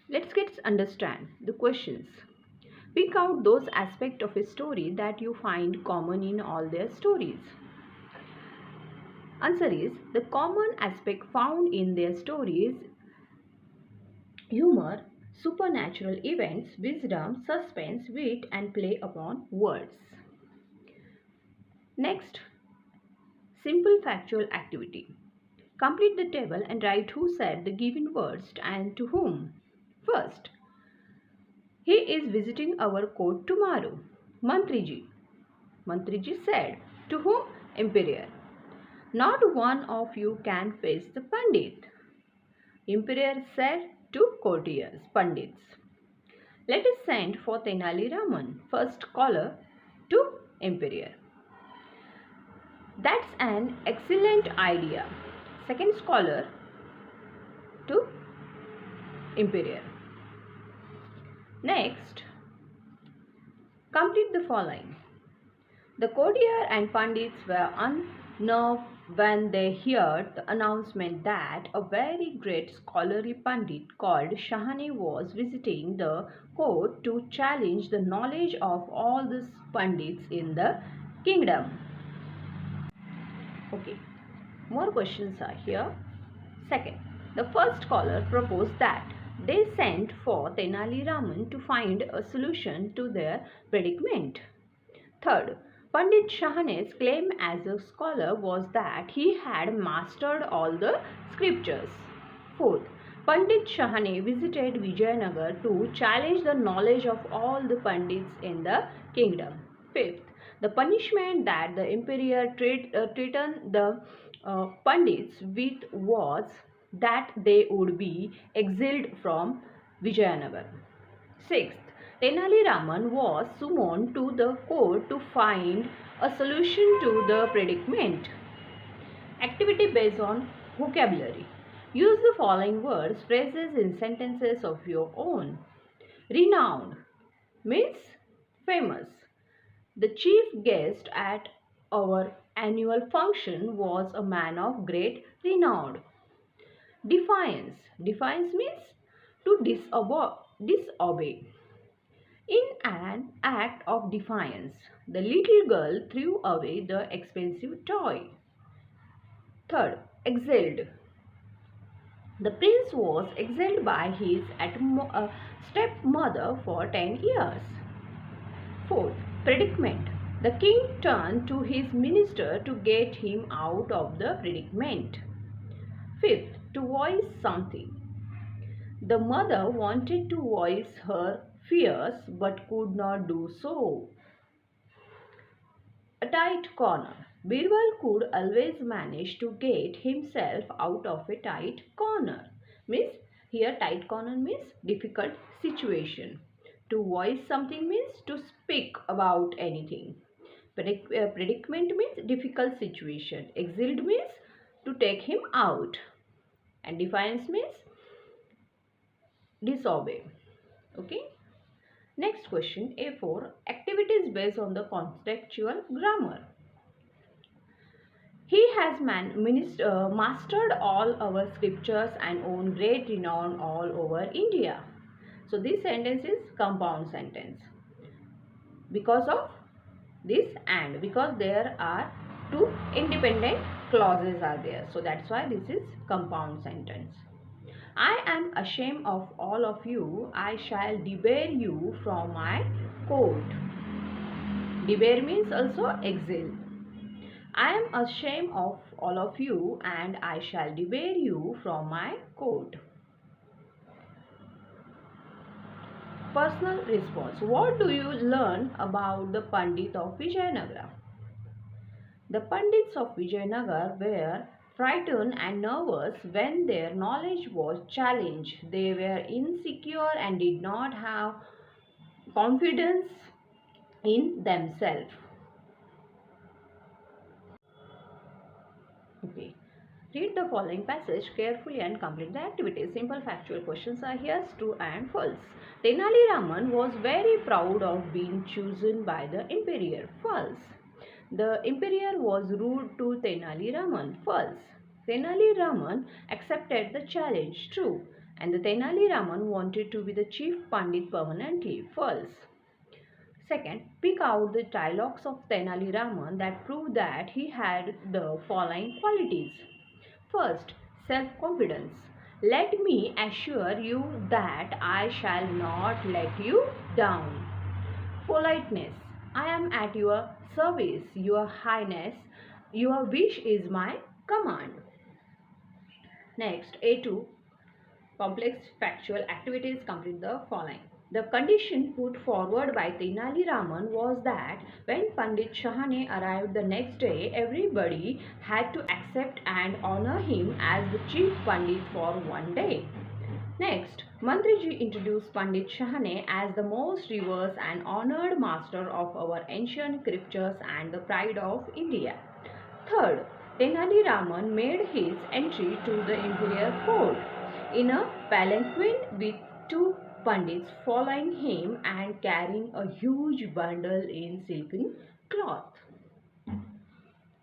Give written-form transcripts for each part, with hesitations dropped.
Let's get understand the questions. Pick out those aspects of a story that you find common in all their stories. Answer is the common aspect found in their stories: humor, supernatural events, wisdom, suspense, wit, and play upon words. Next, simple factual activity. Complete the table and write who said the given words and to whom. First, he is visiting our court tomorrow. Mantriji. Mantriji said. To whom? Emperor. Not one of you can face the Pandit. Emperor said to courtiers, Pandits. Let us send for Tenali Raman, first caller, to Emperor. That's an excellent idea. Second scholar to Emperor. Next, complete the following. The courtier and Pandits were unnerved when they heard the announcement that a very great scholarly Pandit called Shahani was visiting the court to challenge the knowledge of all the Pandits in the kingdom. Okay, more questions are here. Second, the first scholar proposed that they sent for Tenali Raman to find a solution to their predicament. Third, Pandit Shahane's claim as a scholar was that he had mastered all the scriptures. Fourth, Pandit Shahane visited Vijayanagar to challenge the knowledge of all the Pandits in the kingdom. Fifth, the punishment that the emperor threatened the Pandits with was that they would be exiled from Vijayanagar. Sixth, Tenali Raman was summoned to the court to find a solution to the predicament. Activity based on vocabulary. Use the following words, phrases in sentences of your own. Renowned means famous. The chief guest at our annual function was a man of great renown. Defiance. Defiance means to disobey. In an act of defiance, the little girl threw away the expensive toy. Third, exiled. The prince was exiled by his stepmother for 10 years. Fourth, predicament. The king turned to his minister to get him out of the predicament. Fifth, to voice something. The mother wanted to voice her fears but could not do so. A tight corner. Birbal could always manage to get himself out of a tight corner. Means here tight corner means difficult situation. To voice something means to speak about anything. Predicament means difficult situation. Exiled means to take him out. And defiance means disobey. Okay. Next question A4. Activities based on the contextual grammar. He has mastered all our scriptures and won great renown all over India. So this sentence is compound sentence. Because of this and because there are two independent clauses are there. So that's why this is compound sentence. I am ashamed of all of you. I shall debar you from my court. Debar means also exile. I am ashamed of all of you and I shall debar you from my court. Personal response. What do you learn about the Pandit of Vijayanagara? The Pandits of Vijayanagar were frightened and nervous when their knowledge was challenged. They were insecure and did not have confidence in themselves. Okay. Read the following passage carefully and complete the activity. Simple factual questions are here, true and false. Tenali Raman was very proud of being chosen by the emperor. False. The emperor was rude to Tenali Raman. False. Tenali Raman accepted the challenge. True. And the Tenali Raman wanted to be the chief Pandit permanently. False. Second, pick out the dialogues of Tenali Raman that prove that he had the following qualities. First, self-confidence. Let me assure you that I shall not let you down. Politeness. I am at your service, your highness. Your wish is my command. Next, A2. Complex factual activities complete the following. The condition put forward by Tenali Raman was that when Pandit Shahane arrived the next day, everybody had to accept and honor him as the chief Pandit for one day. Next, Mantriji introduced Pandit Shahane as the most revered and honored master of our ancient scriptures and the pride of India. Third, Tenali Raman made his entry to the imperial court in a palanquin with two pandits following him and carrying a huge bundle in silken cloth.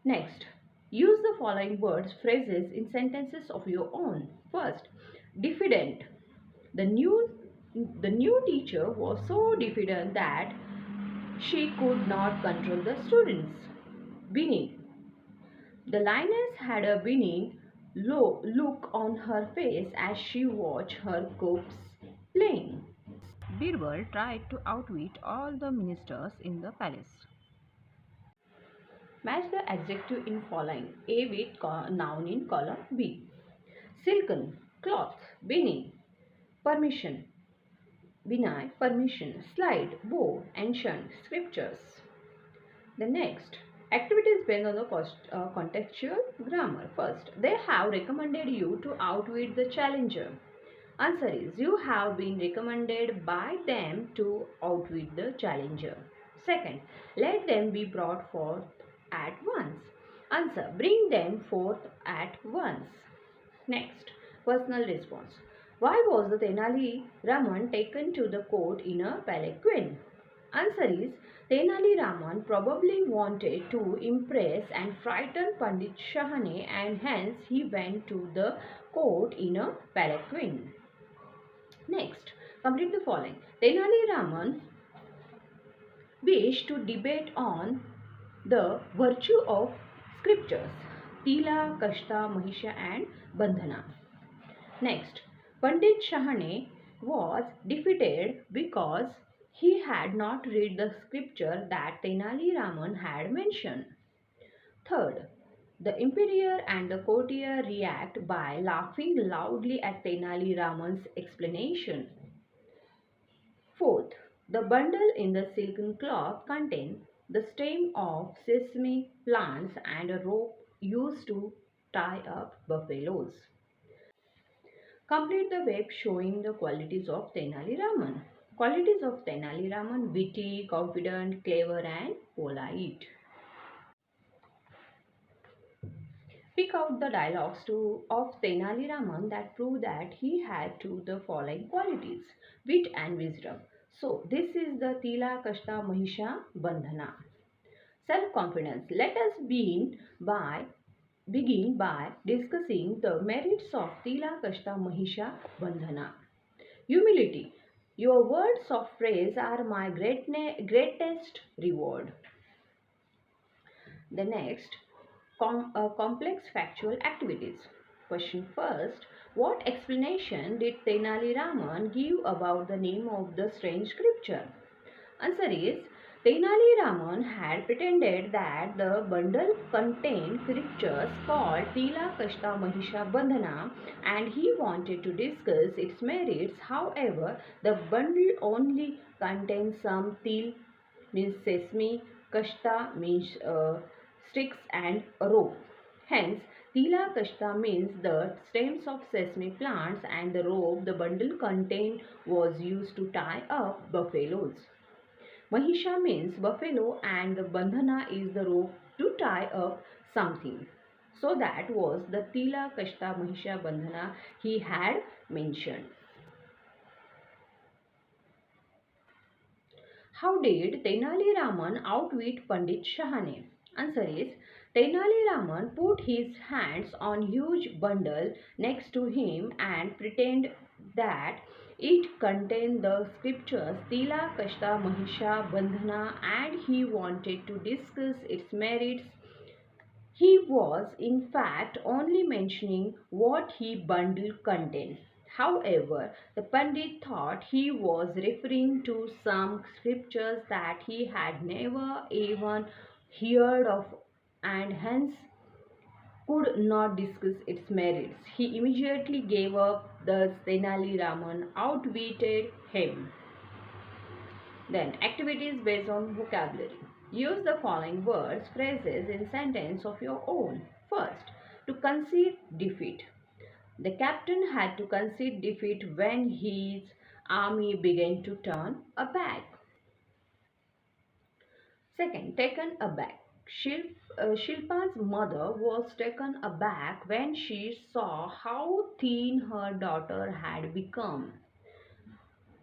Next, use the following words, phrases in sentences of your own. First, diffident. The new teacher was so diffident that she could not control the students. Beneath. The lioness had a winning look on her face as she watched her corpse playing. Birbal tried to outwit all the ministers in the palace. Match the adjective in following. A with noun in column B. Silken, cloth, beneath, permission, Vinay, permission, slide, bow, ancient, scriptures. The next, activities based on the contextual grammar. First, they have recommended you to outwit the challenger. Answer is, you have been recommended by them to outwit the challenger. Second, let them be brought forth at once. Answer, bring them forth at once. Next, personal response. Why was the Tenali Raman taken to the court in a palanquin? Answer is, Tenali Raman probably wanted to impress and frighten Pandit Shahane and hence he went to the court in a palanquin. Next, complete the following. Tenali Raman wished to debate on the virtue of scriptures, Tila, Kashta, Mahisha and Bandhana. Next, Pandit Shahane was defeated because he had not read the scripture that Tenali Raman had mentioned. Third, the emperor and the courtier react by laughing loudly at Tenali Raman's explanation. Fourth, the bundle in the silken cloth contained the stem of sesame plants and a rope used to tie up buffaloes. Complete the web showing the qualities of Tenali Raman. Qualities of Tenali Raman: witty, confident, clever and polite. Pick out the dialogues of Tenali Raman that prove that he had the following qualities: wit and wisdom. So, this is the Tila, Kashta, Mahisha, Bandhana. Self-confidence. Let us begin by discussing the merits of Tila, Kashta, Mahisha, Bandhana. Humility. Your words of praise are my greatest reward. The next, complex factual activities. Question first. What explanation did Tenali Raman give about the name of the strange scripture? Answer is, Tenali Raman had pretended that the bundle contained scriptures called Tila, Kashta, Mahisha, Bandhana and he wanted to discuss its merits. However, the bundle only contains some til means sesame, Kashta means sticks and a rope. Hence, Tila Kashta means the stems of sesame plants and the rope the bundle contained was used to tie up buffaloes. Mahisha means buffalo and the bandhana is the rope to tie up something. So that was the Tila Kashta Mahisha Bandhana he had mentioned. How did Tenali Raman outwit Pandit Shahane? Answer is, Tenali Raman put his hands on huge bundle next to him and that it contained the scriptures Tila, Kashta, Mahisha, Bandhana, and he wanted to discuss its merits. He was, in fact, only mentioning what he bundle contained. However, the Pandit thought he was referring to some scriptures that he had never even heard of and hence could not discuss its merits. He immediately gave up, thus Tenali Raman outwitted him. Then, activities based on vocabulary. Use the following words, phrases in sentence of your own. First, to concede defeat. The captain had to concede defeat when his army began to turn aback. Second, taken aback. Shilpa's mother was taken aback when she saw how thin her daughter had become.